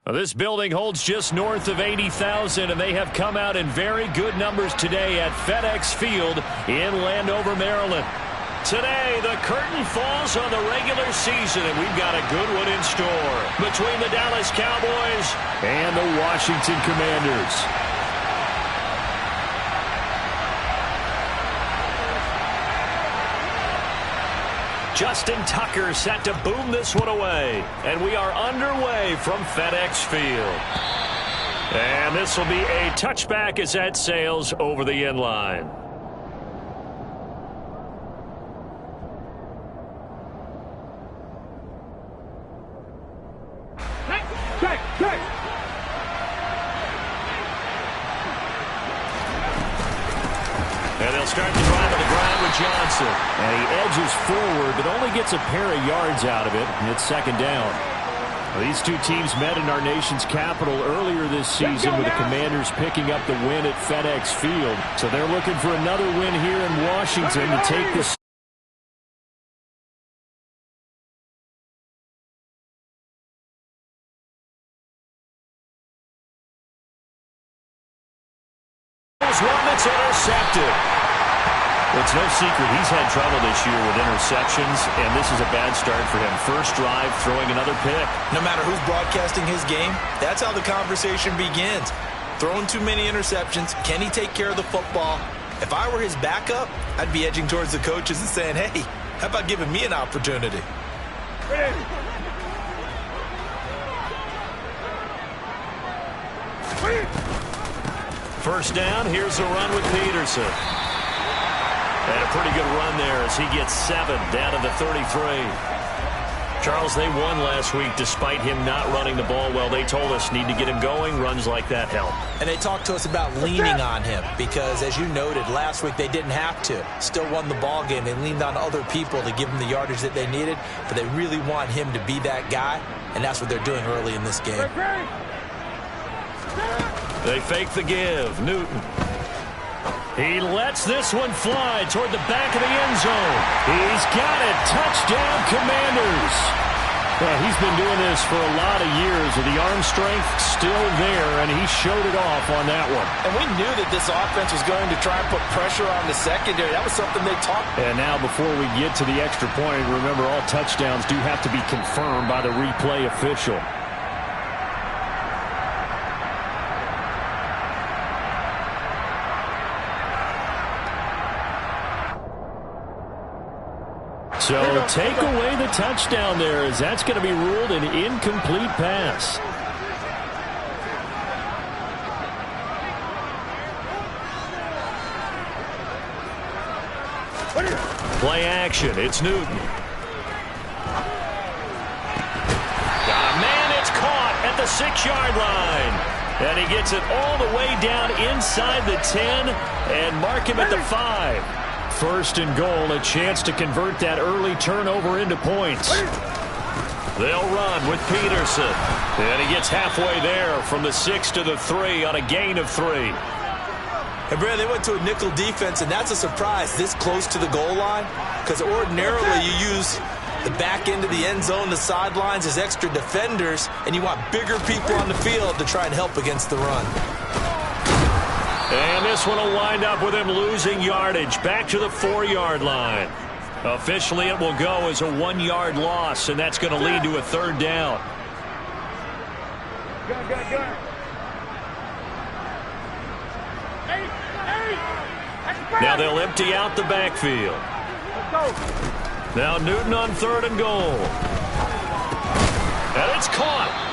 Well, this building holds just north of 80,000, and they have come out in very good numbers today at FedEx Field in Landover, Maryland. Today, the curtain falls on the regular season, and we've got a good one in store between the Dallas Cowboys and the Washington Commanders. Justin Tucker set to boom this one away. And we are underway from FedEx Field. And this will be a touchback as that sails over the end line. Check. And they'll start the drive on the ground with Johnson. And he edges forward, but only gets a pair of yards out of it, and it's second down. Well, these two teams met in our nation's capital earlier this season with the Commanders picking up the win at FedEx Field. So they're looking for another win here in Washington to take this. One that's intercepted. It's no secret he's had trouble this year with interceptions, and this is a bad start for him. First drive, throwing another pick. No matter who's broadcasting his game, that's how the conversation begins. Throwing too many interceptions, can he take care of the football? If I were his backup, I'd be edging towards the coaches and saying, hey, how about giving me an opportunity? First down, here's a run with Peterson. And a pretty good run there as he gets 7 down to the 33. Charles, they won last week despite him not running the ball well. They told us need to get him going. Runs like that help. And they talked to us about leaning on him because, as you noted, last week they didn't have to. Still won the ball game. They leaned on other people to give them the yardage that they needed, but they really want him to be that guy, and that's what they're doing early in this game. They fake the give. Newton. He lets this one fly toward the back of the end zone. He's got it. Touchdown, Commanders. Well, he's been doing this for a lot of years with the arm strength still there, and he showed it off on that one. And we knew that this offense was going to try and put pressure on the secondary. That was something they talked about. And now before we get to the extra point, remember all touchdowns do have to be confirmed by the replay official. So take away the touchdown there, as that's going to be ruled an incomplete pass. Play action. It's Newton. Man, it's caught at the 6-yard line. And he gets it all the way down inside the 10 and mark him at the 5. First and goal, a chance to convert that early turnover into points. They'll run with Peterson. And he gets halfway there from the 6 to the 3 on a gain of 3. And, Brad, they went to a nickel defense, and that's a surprise this close to the goal line because ordinarily you use the back end of the end zone, the sidelines as extra defenders, and you want bigger people on the field to try and help against the run. And this one will wind up with him losing yardage back to the 4-yard line. Officially, it will go as a 1-yard loss, and that's going to lead to a third down. Now they'll empty out the backfield. Now Newton on 3rd and goal. And it's caught.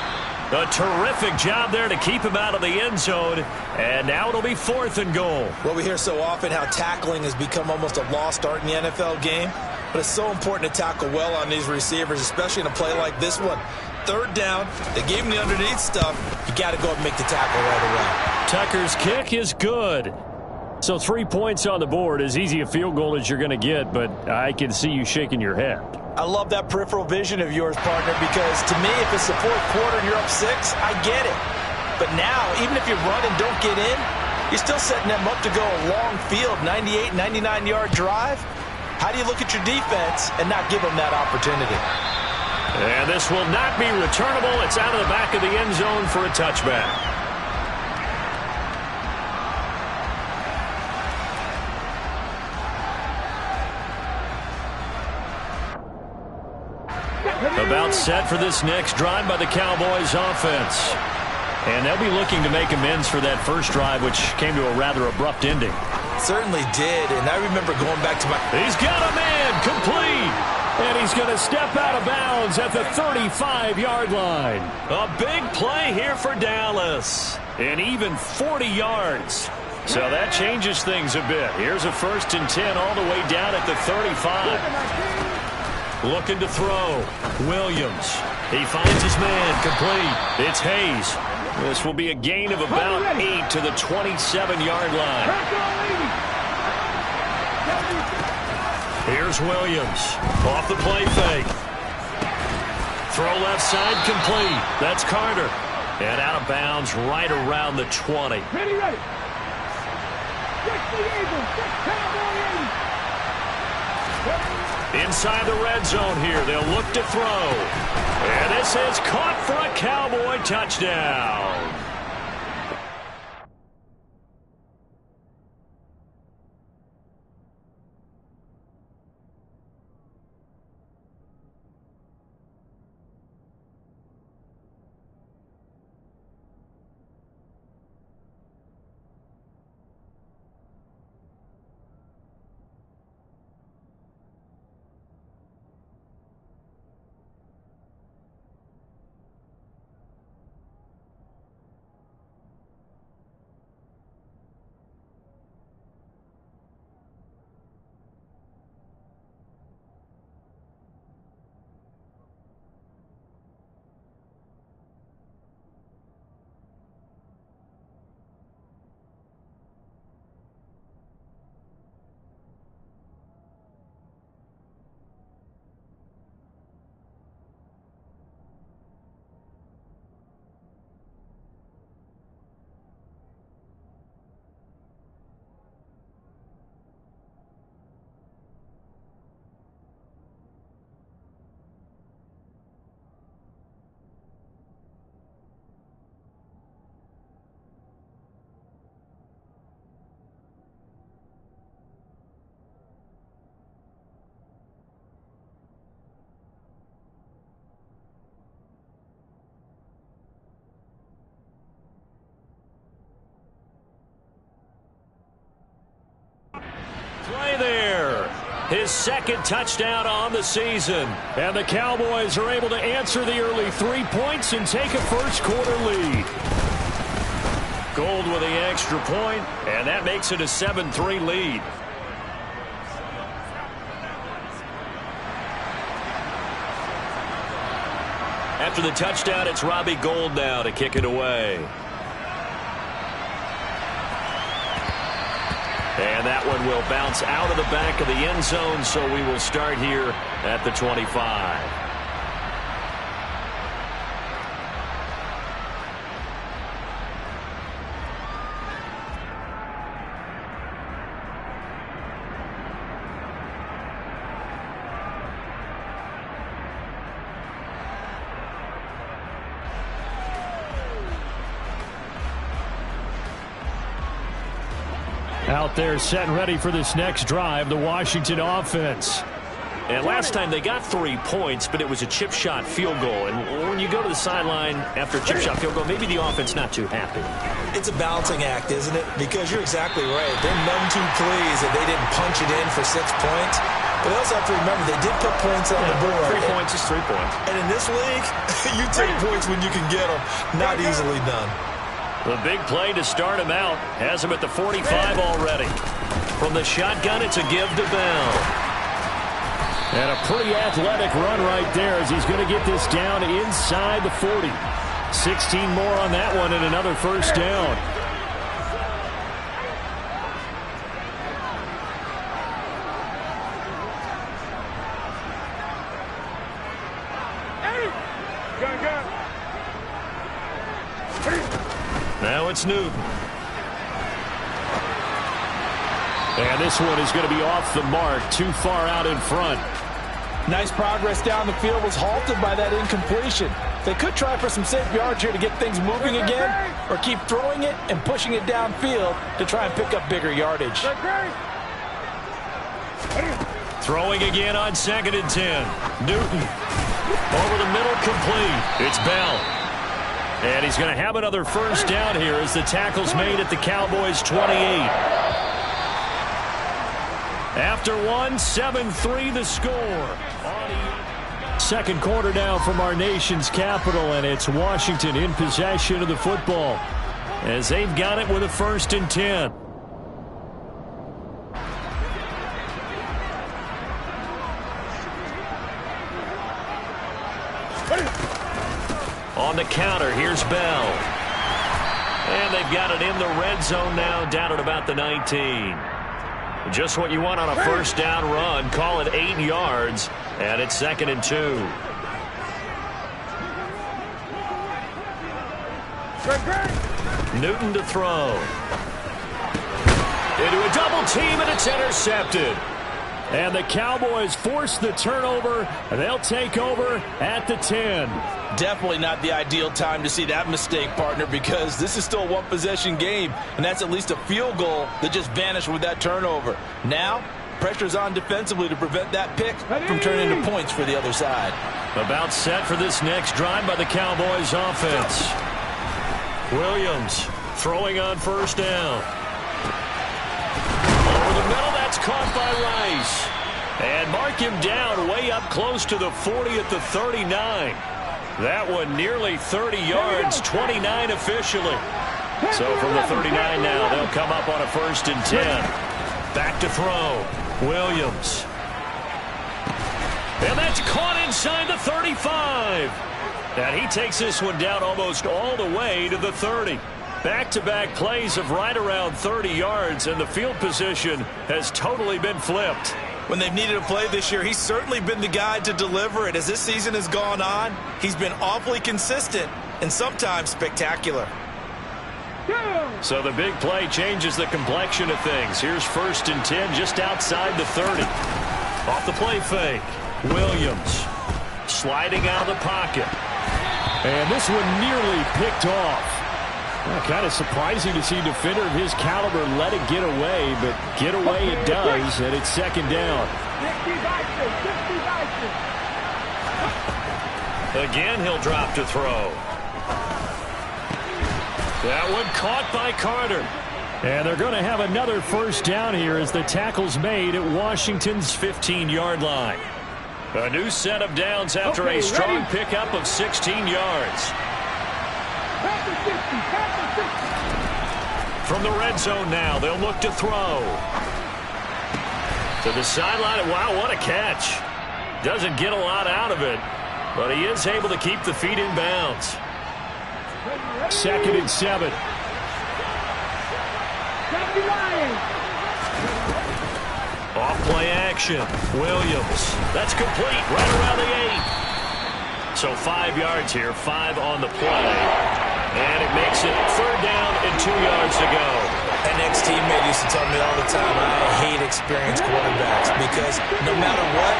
A terrific job there to keep him out of the end zone. And now it'll be 4th and goal. Well, we hear so often how tackling has become almost a lost art in the NFL game. But it's so important to tackle well on these receivers, especially in a play like this one. 3rd down, they gave him the underneath stuff. You got to go and make the tackle right away. Tucker's kick is good. So 3 points on the board, as easy a field goal as you're going to get, but I can see you shaking your head. I love that peripheral vision of yours, partner, because to me, if it's the 4th quarter and you're up 6, I get it. But now, even if you run and don't get in, you're still setting them up to go a long field, 98, 99-yard drive. How do you look at your defense and not give them that opportunity? And this will not be returnable. It's out of the back of the end zone for a touchback. About set for this next drive by the Cowboys offense. And they'll be looking to make amends for that first drive, which came to a rather abrupt ending. Certainly did, and I remember going back to my... He's got a man complete. And he's going to step out of bounds at the 35-yard line. A big play here for Dallas. And even 40 yards. So that changes things a bit. Here's a 1st and 10 all the way down at the 35. Looking to throw. Williams. He finds his man complete. It's Hayes. This will be a gain of about 8 to the 27-yard line. Here's Williams. Off the play fake. Throw left side complete. That's Carter. And out of bounds right around the 20. Ready, ready. Inside the red zone here. They'll look to throw. And this is caught for a Cowboy touchdown. Play there. His second touchdown on the season. And the Cowboys are able to answer the early 3 points and take a first-quarter lead. Gold with the extra point, and that makes it a 7-3 lead. After the touchdown, it's Robbie Gould now to kick it away. And that one will bounce out of the back of the end zone, so we will start here at the 25. Out there set and ready for this next drive, the Washington offense. And last time they got 3 points, but it was a chip shot field goal. And when you go to the sideline after a chip shot field goal, maybe the offense not too happy. It's a balancing act, isn't it? Because you're exactly right. They're none too pleased that they didn't punch it in for 6 points. But they also have to remember they did put points on the board. 3 points is 3 points. And in this league, you take points when you can get them. Not easily done. The big play to start him out. Has him at the 45 already. From the shotgun, it's a give to Bell. And a pretty athletic run right there as he's going to get this down inside the 40. 16 more on that one and another first down. Now it's Newton. And this one is going to be off the mark, too far out in front. Nice progress down the field was halted by that incompletion. They could try for some safe yards here to get things moving again, or keep throwing it and pushing it downfield to try and pick up bigger yardage. Throwing again on 2nd and 10. Newton over the middle, complete. It's Bell. And he's going to have another first down here as the tackle's made at the Cowboys' 28. After 7-3 the score. Second quarter now from our nation's capital, and it's Washington in possession of the football as they've got it with a 1st and 10. On the counter, here's Bell. And they've got it in the red zone now, down at about the 19. Just what you want on a first down run. Call it 8 yards, and it's 2nd and 2. Newton to throw. Into a double team, and it's intercepted. And the Cowboys force the turnover. They'll take over at the 10. Definitely not the ideal time to see that mistake, partner, because this is still a one-possession game, and that's at least a field goal that just vanished with that turnover. Now, pressure's on defensively to prevent that pick from turning into points for the other side. About set for this next drive by the Cowboys offense. Williams throwing on first down. Over the middle, that's caught by Rice. And mark him down way up close to the 40 at the 39. That one nearly 30 yards, 29 officially. So from the 39 now, they'll come up on a 1st and 10. Back to throw. Williams. And that's caught inside the 35. And he takes this one down almost all the way to the 30. Back-to-back plays of right around 30 yards, and the field position has totally been flipped. When they've needed a play this year, he's certainly been the guy to deliver it. As this season has gone on, he's been awfully consistent and sometimes spectacular. So the big play changes the complexion of things. Here's 1st and 10 just outside the 30. Off the play fake. Williams sliding out of the pocket. And this one nearly picked off. Well, kind of surprising to see a defender of his caliber let it get away, but get away it does, and it's 2nd down. Again, he'll drop to throw. That one caught by Carter. And they're going to have another first down here as the tackle's made at Washington's 15-yard line. A new set of downs after a strong pickup of 16 yards. From the red zone now, they'll look to throw. To the sideline. Wow, what a catch. Doesn't get a lot out of it, but he is able to keep the feet in bounds. 2nd and 7. Off play action. Williams. That's complete right around the 8. So 5 yards here, 5 on the play. And it makes it 3rd down and 2 yards to go. An ex-teammate used to tell me all the time, I hate experienced quarterbacks because no matter what,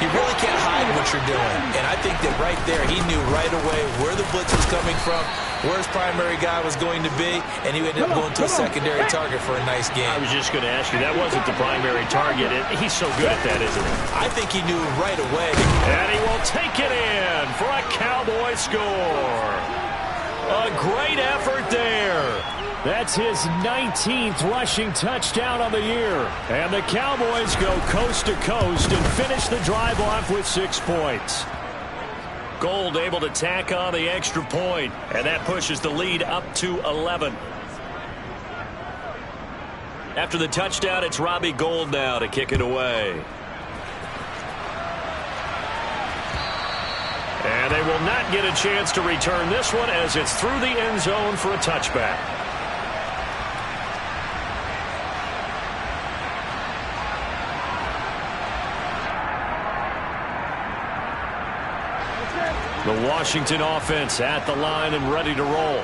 you really can't hide what you're doing. And I think that right there, he knew right away where the blitz was coming from, where his primary guy was going to be, and he ended up going to a secondary target for a nice game. I was just going to ask you, that wasn't the primary target. He's so good at that, isn't he? I think he knew right away. And he will take it in for a Cowboy score. A great effort there. That's his 19th rushing touchdown on the year. And the Cowboys go coast to coast and finish the drive off with 6 points. Gold able to tack on the extra point, and that pushes the lead up to 11. After the touchdown, it's Robbie Gould now to kick it away. And they will not get a chance to return this one as it's through the end zone for a touchback. The Washington offense at the line and ready to roll.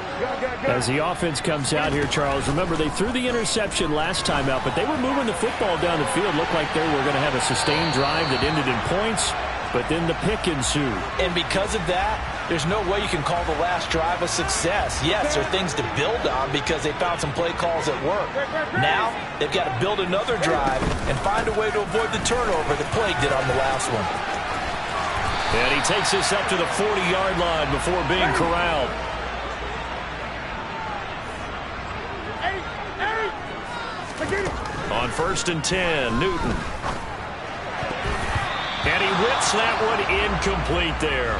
As the offense comes out here, Charles, remember they threw the interception last time out, but they were moving the football down the field. Looked like they were going to have a sustained drive that ended in points. but then the pick ensued. And because of that, there's no way you can call the last drive a success. Yes, there are things to build on because they found some play calls that work. Now, they've got to build another drive and find a way to avoid the turnover that plagued it on the last one. And he takes this up to the 40-yard line before being corralled. On 1st and 10, Newton. And he whips that one incomplete there.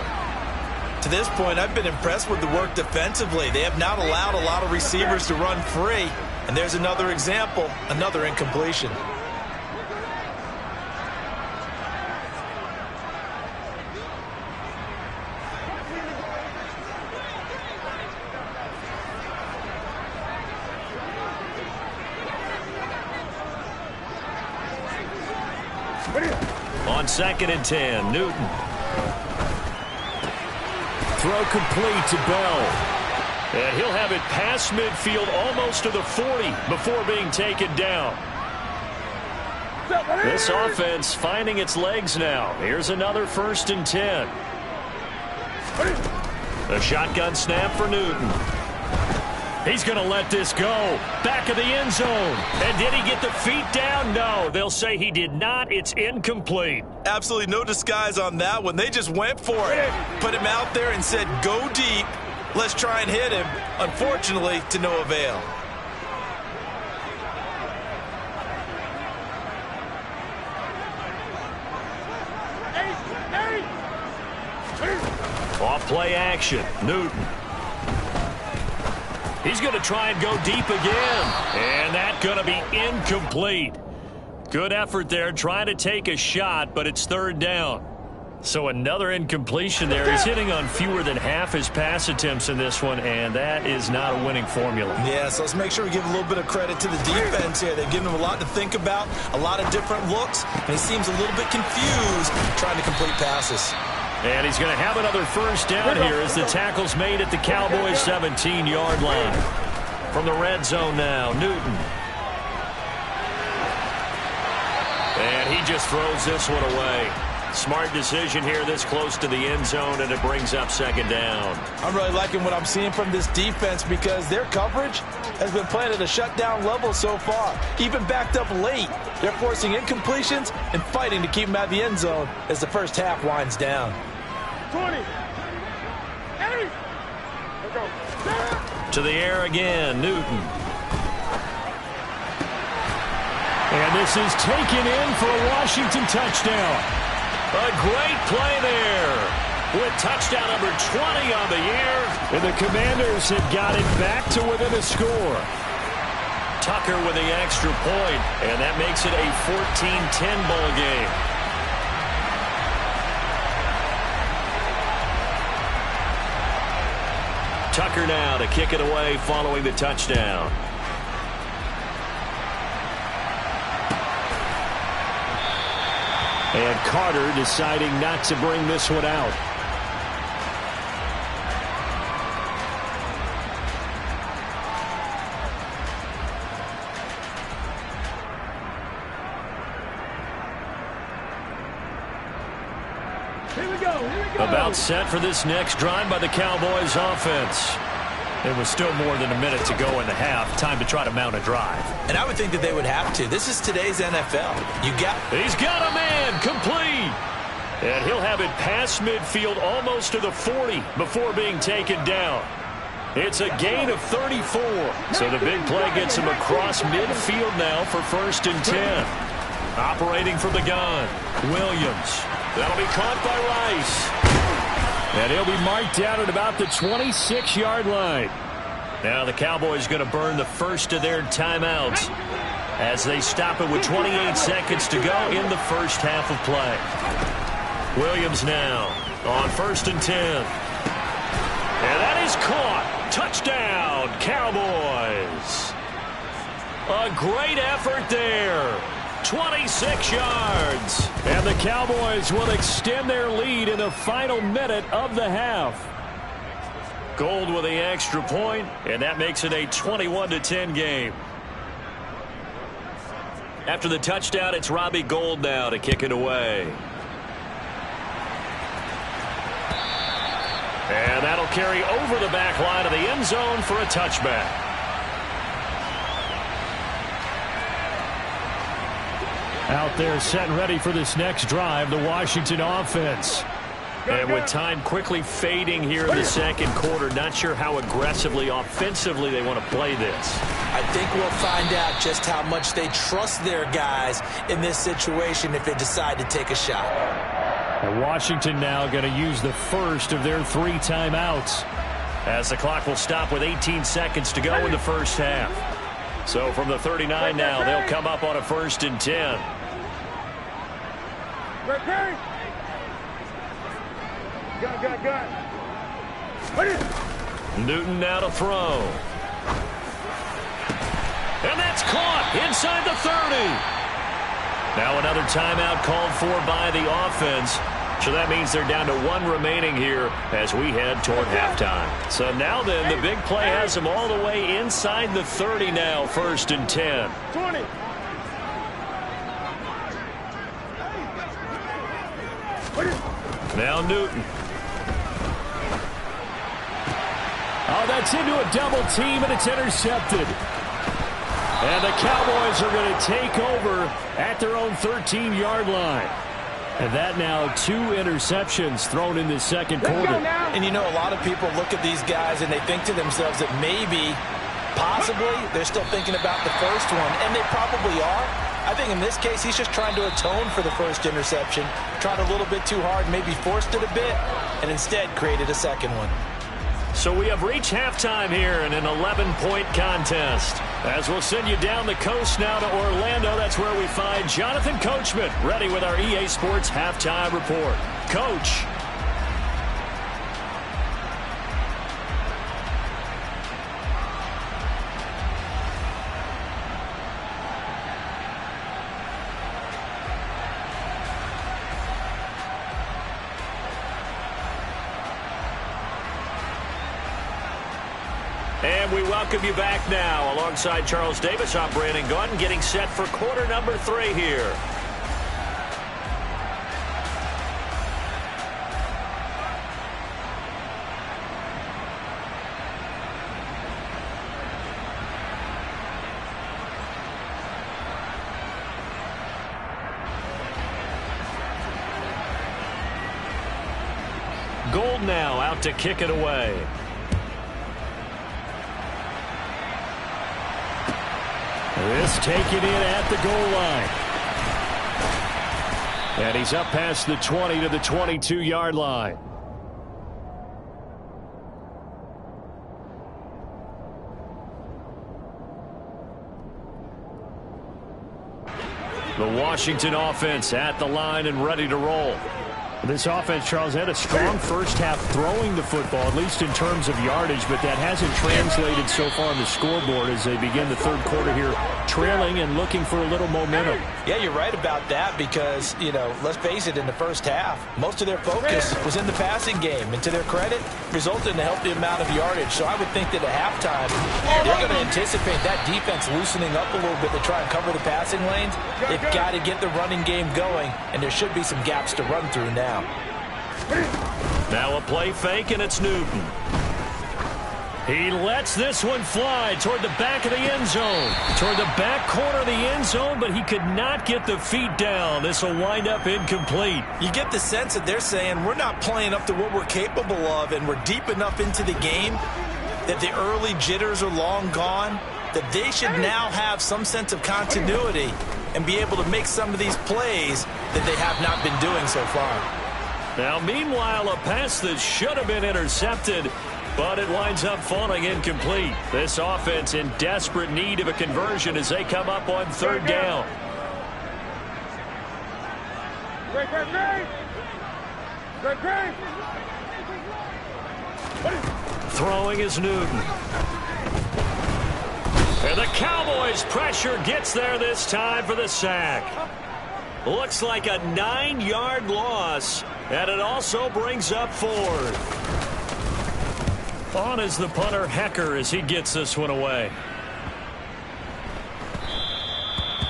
To this point, I've been impressed with the work defensively. They have not allowed a lot of receivers to run free. And there's another example, another incompletion. On 2nd and 10, Newton. Throw complete to Bell. And he'll have it past midfield almost to the 40 before being taken down. This offense finding its legs now. Here's another 1st and 10. A shotgun snap for Newton. He's going to let this go. Back of the end zone. And did he get the feet down? No, they'll say he did not. It's incomplete. Absolutely no disguise on that one. They just went for it. Put him out there and said, go deep. Let's try and hit him. Unfortunately, to no avail. Off play action. Newton. He's going to try and go deep again. And that's going to be incomplete. Good effort there trying to take a shot, but it's 3rd down. So another incompletion there. He's hitting on fewer than half his pass attempts in this one, and that is not a winning formula. Yeah, so let's make sure we give a little bit of credit to the defense here. They've given him a lot to think about, a lot of different looks, and he seems a little bit confused trying to complete passes. And he's going to have another 1st down here as the tackle's made at the Cowboys' 17-yard line. From the red zone now, Newton. And he just throws this one away. Smart decision here this close to the end zone, and it brings up 2nd down. I'm really liking what I'm seeing from this defense because their coverage has been playing at a shutdown level so far. Even backed up late, they're forcing incompletions and fighting to keep them out of the end zone as the first half winds down. 20. To the air again, Newton. And this is taken in for a Washington touchdown. A great play there with touchdown number 20 on the year. And the Commanders have got it back to within a score. Tucker with the extra point, and that makes it a 14-10 ball game. Tucker now to kick it away following the touchdown. And Carter deciding not to bring this one out. Here we go. About set for this next drive by the Cowboys offense. It was still more than a minute to go in the half. Time to try to mount a drive. And I would think that they would have to. This is today's NFL. He's got a man complete. And he'll have it past midfield almost to the 40 before being taken down. It's a gain of 34. So the big play gets him across midfield now for 1st and 10. Operating from the gun, Williams. That'll be caught by Rice. And he'll be marked down at about the 26-yard line. Now the Cowboys going to burn the first of their timeouts as they stop it with 28 seconds to go in the first half of play. Williams now on 1st and 10. And that is caught. Touchdown, Cowboys. A great effort there. 26 yards. And the Cowboys will extend their lead in the final minute of the half. Gold with the extra point, and that makes it a 21-10 game. After the touchdown, it's Robbie Gould now to kick it away. And that'll carry over the back line of the end zone for a touchback. Out there set and ready for this next drive, the Washington offense. And with time quickly fading here in the second quarter, not sure how aggressively, offensively they want to play this. I think we'll find out just how much they trust their guys in this situation if they decide to take a shot. And Washington now going to use the first of their 3 timeouts, as the clock will stop with 18 seconds to go in the first half. So from the 39 now, they'll come up on a 1st and 10. Newton now to throw. And that's caught inside the 30. Now another timeout called for by the offense. So that means they're down to 1 remaining here as we head toward halftime. So now then, the big play has them all the way inside the 30 now, 1st and 10. 20. Now Newton. Oh, that's into a double team, and it's intercepted. And the Cowboys are going to take over at their own 13-yard line. And that now 2 interceptions thrown in the second quarter. And you know, a lot of people look at these guys and they think to themselves that maybe, possibly, they're still thinking about the first one. And they probably are. I think in this case, he's just trying to atone for the first interception. Tried a little bit too hard, maybe forced it a bit, and instead created a second one. So we have reached halftime here in an 11-point contest. As we'll send you down the coast now to Orlando, that's where we find Jonathan Coachman, ready with our EA Sports Halftime Report. Coach. And we welcome you back now. Alongside Charles Davis, I'm Brandon Gunn, getting set for quarter number 3 here. Gold now out to kick it away. This taken in at the goal line. And he's up past the 20 to the 22-yard line. The Washington offense at the line and ready to roll. This offense, Charles, had a strong first half throwing the football, at least in terms of yardage, but that hasn't translated so far on the scoreboard as they begin the third quarter here, trailing and looking for a little momentum. Yeah, you're right about that because, you know, let's face it, in the first half, most of their focus was in the passing game. And to their credit, resulted in a healthy amount of yardage. So I would think that at halftime, they're going to anticipate that defense loosening up a little bit to try and cover the passing lanes. They've got to get the running game going, and there should be some gaps to run through now. Now a play fake, and it's Newton. He lets this one fly toward the back of the end zone. Toward the back corner of the end zone, but he could not get the feet down. This will wind up incomplete. You get the sense that they're saying we're not playing up to what we're capable of, and we're deep enough into the game that the early jitters are long gone, that they should now have some sense of continuity and be able to make some of these plays that they have not been doing so far. Now, meanwhile, a pass that should have been intercepted, but it winds up falling incomplete. This offense in desperate need of a conversion as they come up on third down. Throwing is Newton. And the Cowboys' pressure gets there this time for the sack. Looks like a 9-yard loss, and it also brings up fourth. On is the punter, Hecker, as he gets this one away.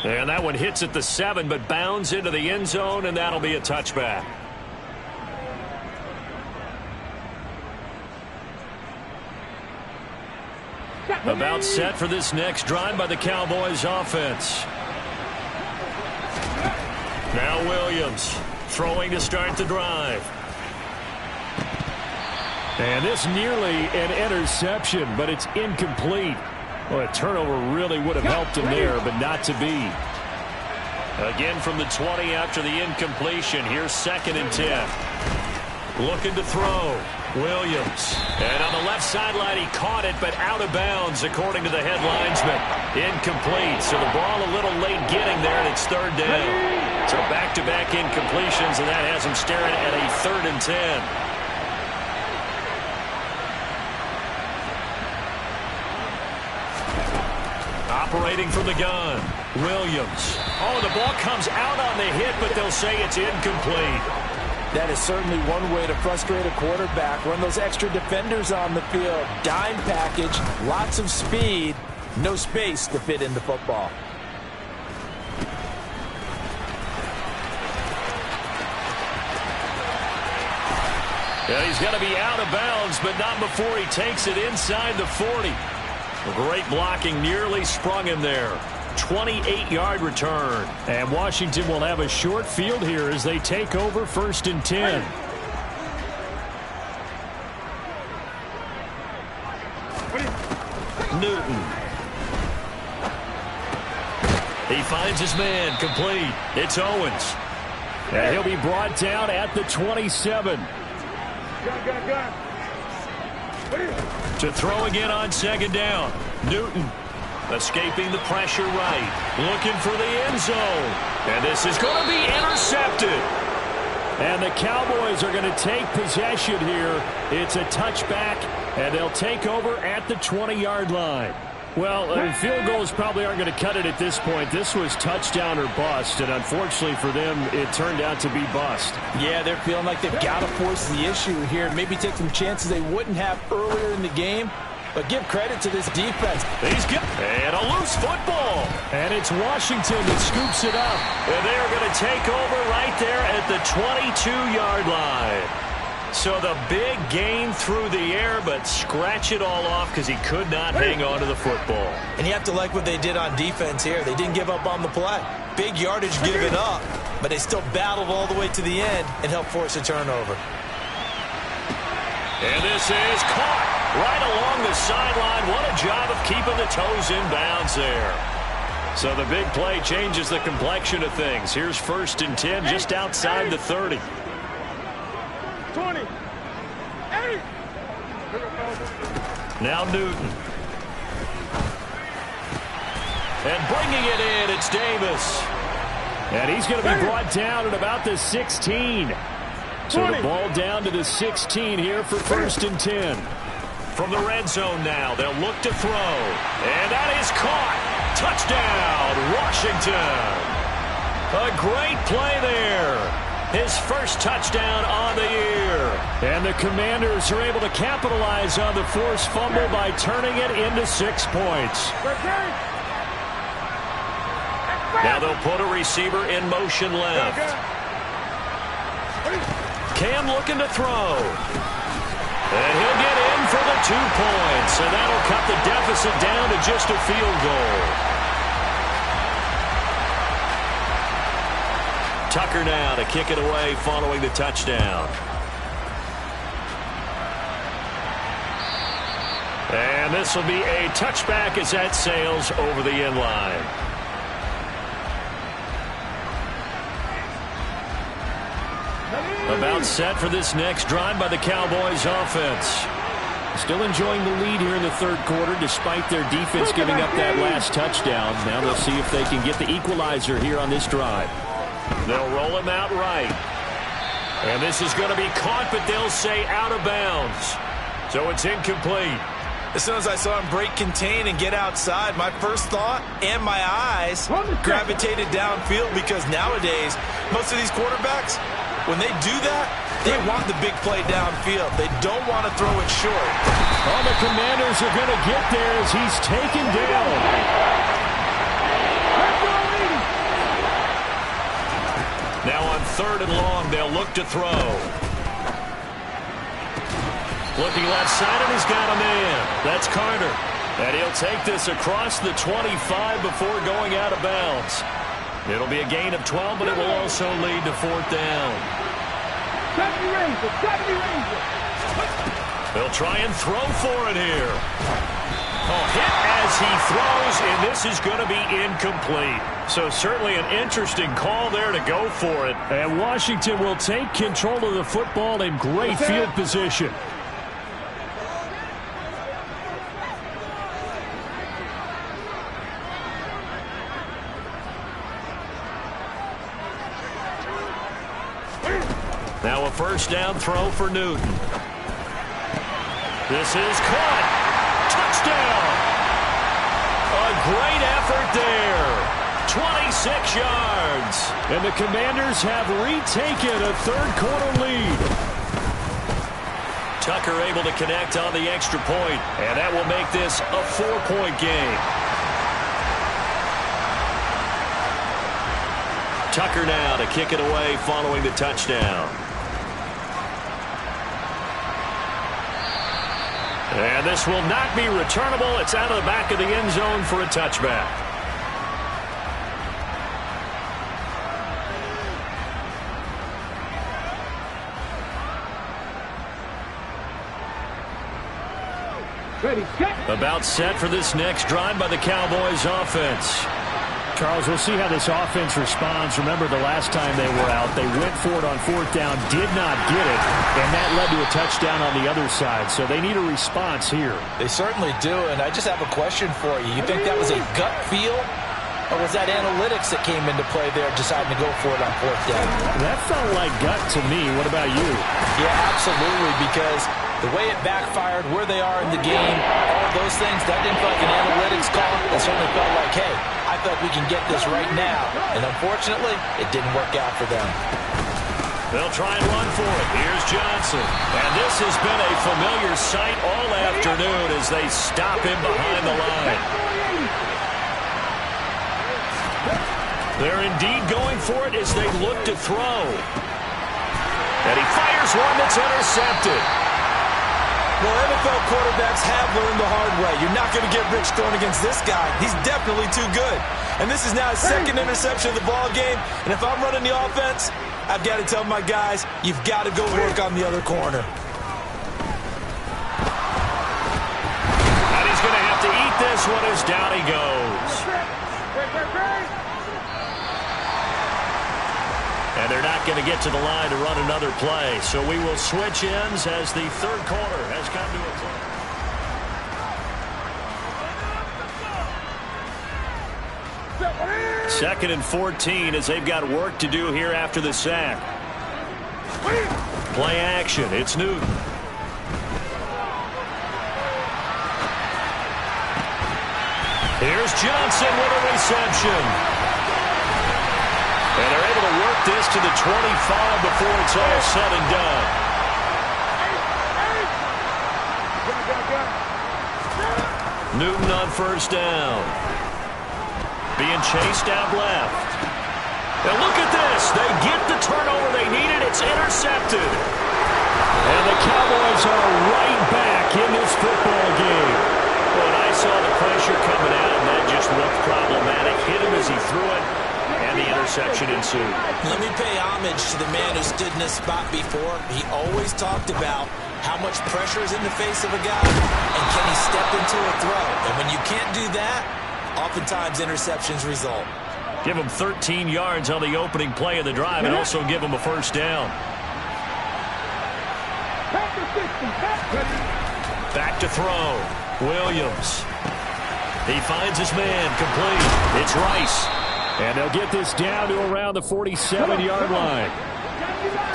And that one hits at the 7, but bounds into the end zone, and that'll be a touchback. About set for this next drive by the Cowboys offense. Now Williams throwing to start the drive. And this nearly an interception, but it's incomplete. Well, a turnover really would have helped him there, but not to be. Again from the 20 after the incompletion. Here's 2nd and 10. Looking to throw. Williams. And on the left sideline, he caught it, but out of bounds, according to the head linesman. Incomplete. So the ball a little late getting there, and it's 3rd down. So back-to-back incompletions, and that has him staring at a 3rd and 10. Operating from the gun. Williams. Oh, the ball comes out on the hit, but they'll say it's incomplete. That is certainly one way to frustrate a quarterback. Run those extra defenders on the field. Dime package, lots of speed, no space to fit into football. Yeah, he's going to be out of bounds, but not before he takes it inside the 40. Great blocking, nearly sprung him there. 28-yard return. And Washington will have a short field here as they take over 1st and 10. Newton. He finds his man, complete. It's Owens. And he'll be brought down at the 27. To throw again on 2nd down. Newton escaping the pressure right. Looking for the end zone. And this is going to be intercepted. And the Cowboys are going to take possession here. It's a touchback, and they'll take over at the 20-yard line. Well, field goals probably aren't going to cut it at this point. This was touchdown or bust, and unfortunately for them, it turned out to be bust. Yeah, they're feeling like they've got to force the issue here. Maybe take some chances they wouldn't have earlier in the game. But give credit to this defense. He's got and a loose football. And it's Washington that scoops it up. And they are going to take over right there at the 22-yard line. So the big gain through the air, but scratch it all off because he could not hang on to the football. And you have to like what they did on defense here. They didn't give up on the play. Big yardage given up, but they still battled all the way to the end and helped force a turnover. And this is caught right along the sideline. What a job of keeping the toes in bounds there. So the big play changes the complexion of things. Here's 1st and 10 just outside the 30. 20. 8. Now Newton. And bringing it in, it's Davis. And he's going to be brought down at about the 16. So the ball down to the 16 here for 1st and 10. From the red zone now, they'll look to throw. And that is caught. Touchdown, Washington. A great play there. His first touchdown on the year. And the Commanders are able to capitalize on the forced fumble by turning it into 6 points. Now they'll put a receiver in motion left. Cam looking to throw. And he'll get in for the 2 points. And that'll cut the deficit down to just a field goal. Tucker now to kick it away following the touchdown. And this will be a touchback as that sails over the end line. About set for this next drive by the Cowboys offense. Still enjoying the lead here in the 3rd quarter despite their defense giving up that last touchdown. Now they'll see if they can get the equalizer here on this drive. They'll roll him out right. And this is going to be caught, but they'll say out of bounds. So it's incomplete. As soon as I saw him break contain and get outside, my first thought and my eyes gravitated downfield because nowadays, most of these quarterbacks, when they do that, they want the big play downfield. They don't want to throw it short. All the Commanders are going to get there as he's taken down. Now on 3rd and long, they'll look to throw. Looking left side, and he's got a man. That's Carter. And he'll take this across the 25 before going out of bounds. It'll be a gain of 12, but it will also lead to 4th down. They'll try and throw for it here. Hit as he throws, and this is going to be incomplete. So certainly an interesting call there to go for it. And Washington will take control of the football in great field position. Now a 1st down throw for Newton. This is caught. Touchdown. A great effort there. 26 yards. And the Commanders have retaken a 3rd quarter lead. Tucker able to connect on the extra point, and that will make this a 4-point game. Tucker now to kick it away following the touchdown. And this will not be returnable. It's out of the back of the end zone for a touchback. Ready, set. About set for this next drive by the Cowboys offense. Charles, we'll see how this offense responds. Remember, the last time they were out, they went for it on 4th down, did not get it, and that led to a touchdown on the other side. So they need a response here. They certainly do, and I just have a question for you. You think that was a gut feel, or was that analytics that came into play there deciding to go for it on 4th down? That felt like gut to me. What about you? Yeah, absolutely, because the way it backfired, where they are in the game, all of those things, that didn't feel like an analytics call. It certainly felt like, hey, I feel like we can get this right now. And unfortunately, it didn't work out for them. They'll try and run for it. Here's Johnson. And this has been a familiar sight all afternoon as they stop him behind the line. They're indeed going for it as they look to throw. And he fires one that's intercepted. Well, NFL quarterbacks have learned the hard way. You're not going to get rich throwing against this guy. He's definitely too good. And this is now his 2nd interception of the ball game. And if I'm running the offense, I've got to tell my guys, you've got to go work on the other corner. And he's going to have to eat this one as down he goes. And they're not going to get to the line to run another play. So we will switch ends as the 3rd quarter has come to a close. 2nd and 14 as they've got work to do here after the sack. Play action. It's Newton. Here's Johnson with a reception. And they're able to work this to the 25 before it's all said and done. Newton on 1st down. Being chased out left. And look at this. They get the turnover they needed. It's intercepted. And the Cowboys are right back in this football game. When I saw the pressure coming out, and that just looked problematic. Hit him as he threw it. And the interception ensued. Let me pay homage to the man who stood in this spot before. He always talked about how much pressure is in the face of a guy and can he step into a throw. And when you can't do that, oftentimes interceptions result. Give him 13 yards on the opening play of the drive and also give him a 1st down. Back to throw. Williams. He finds his man complete. It's Rice. And they'll get this down to around the 47-yard line.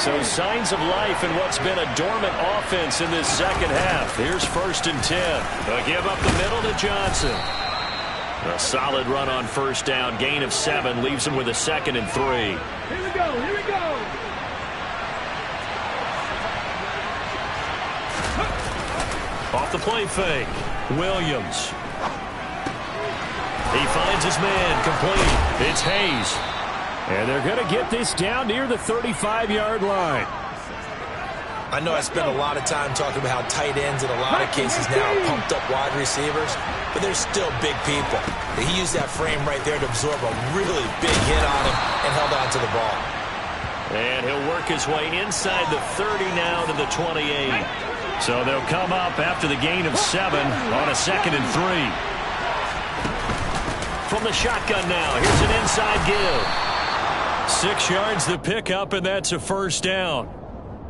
So signs of life in what's been a dormant offense in this 2nd half. Here's 1st and 10. They'll give up the middle to Johnson. A solid run on 1st down. Gain of 7 leaves him with a 2nd and 3. Here we go. Here we go. Off the play fake. Williams. He finds his man complete. It's Hayes. And they're going to get this down near the 35-yard line. I know I spend a lot of time talking about how tight ends in a lot of cases now are pumped up wide receivers, but they're still big people. He used that frame right there to absorb a really big hit on him and held on to the ball. And he'll work his way inside the 30 now to the 28. So they'll come up after the gain of 7 on a 2nd and 3. From the shotgun now, here's an inside give. 6 yards the pickup, and that's a first down.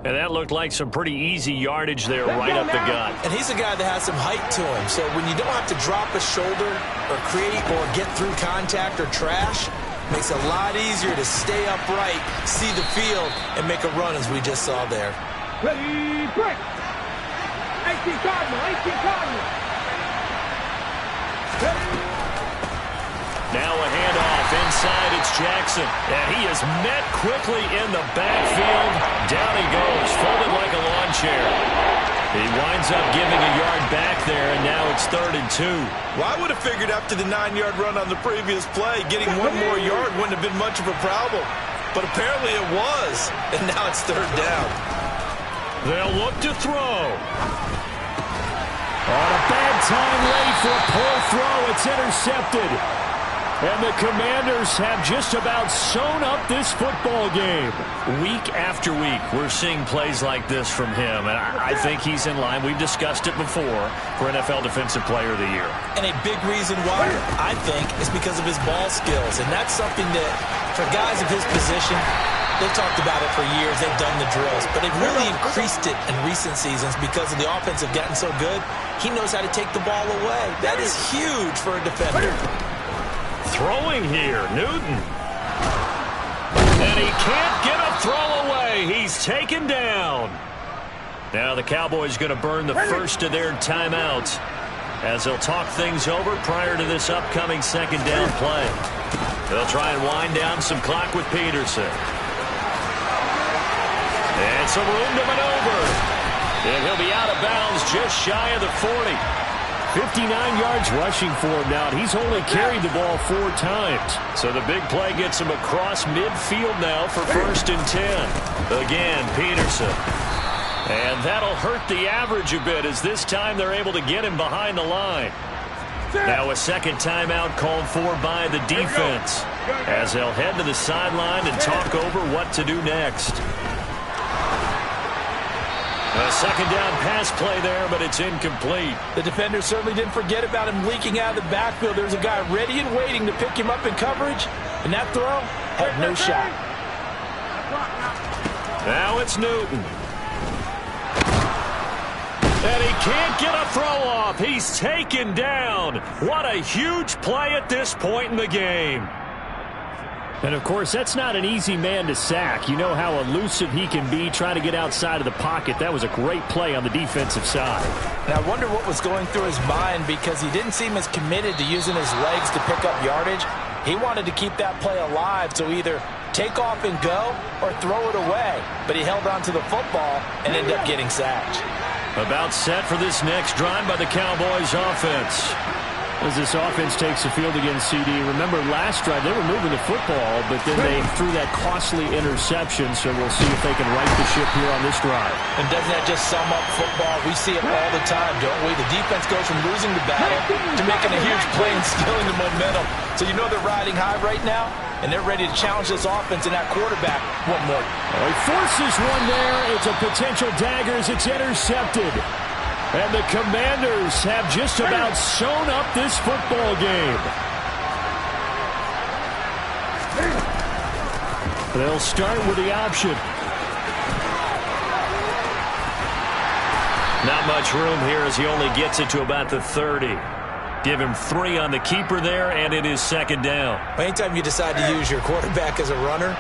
And that looked like some pretty easy yardage there right up the gut. And he's a guy that has some height to him. So when you don't have to drop a shoulder or create or get through contact or trash, makes it a lot easier to stay upright, see the field, and make a run as we just saw there. Ready, break. 18 Cardinal, 18 Cardinal. Now a handoff inside. It's Jackson. And he is met quickly in the backfield. Down he goes, folded like a lawn chair. He winds up giving a yard back there, and now it's 3rd and 2. Well, I would have figured after the 9-yard run on the previous play, getting 1 more yard wouldn't have been much of a problem. But apparently it was, and now it's 3rd down. They'll look to throw. On a bad time late for a pull throw. It's intercepted. And the Commanders have just about sewn up this football game. Week after week, we're seeing plays like this from him. And I think he's in line. We've discussed it before for NFL Defensive Player of the Year. And a big reason why, I think, is because of his ball skills. And that's something that, for guys of his position, they've talked about it for years. They've done the drills. But they've really increased it in recent seasons because of the offense have gotten so good. He knows how to take the ball away. That is huge for a defender. Throwing here, Newton. And he can't get a throw away. He's taken down. Now the Cowboys going to burn the first of their timeouts as they'll talk things over prior to this upcoming 2nd down play. They'll try and wind down some clock with Peterson. And some room to maneuver. And he'll be out of bounds just shy of the 40. 59 yards rushing for him now. He's only carried the ball 4 times. So the big play gets him across midfield now for 1st and 10. Again, Peterson. And that'll hurt the average a bit as this time they're able to get him behind the line. Now a 2nd timeout called for by the defense as they'll head to the sideline and talk over what to do next. A 2nd down pass play there, but it's incomplete. The defender certainly didn't forget about him leaking out of the backfield. There's a guy ready and waiting to pick him up in coverage, and that throw had no shot. Now it's Newton. And he can't get a throw off. He's taken down. What a huge play at this point in the game. And, of course, that's not an easy man to sack. You know how elusive he can be trying to get outside of the pocket. That was a great play on the defensive side. And I wonder what was going through his mind because he didn't seem as committed to using his legs to pick up yardage. He wanted to keep that play alive, so either take off and go or throw it away. But he held on to the football and ended up getting sacked. About set for this next drive by the Cowboys offense. As this offense takes the field against CD, remember last drive they were moving the football, but then they threw that costly interception, so we'll see if they can right the ship here on this drive. And doesn't that just sum up football? We see it all the time, don't we? The defense goes from losing the battle to making a huge play and stealing the momentum. So you know they're riding high right now, and they're ready to challenge this offense and that quarterback one more. Oh, he forces one there. It's a potential dagger as it's intercepted. And the Commanders have just about sewn up this football game. They'll start with the option. Not much room here as he only gets it to about the 30. Give him 3 on the keeper there, and it is 2nd down. Anytime you decide to use your quarterback as a runner,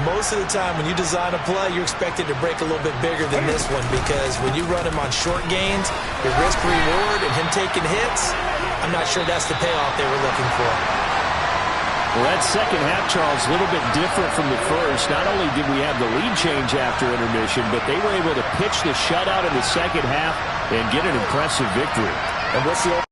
most of the time when you design a play, you're expected to break a little bit bigger than this one because when you run him on short gains, your risk-reward and him taking hits, I'm not sure that's the payoff they were looking for. Well, that second half, Charles, a little bit different from the first. Not only did we have the lead change after intermission, but they were able to pitch the shutout in the second half and get an impressive victory. And what's the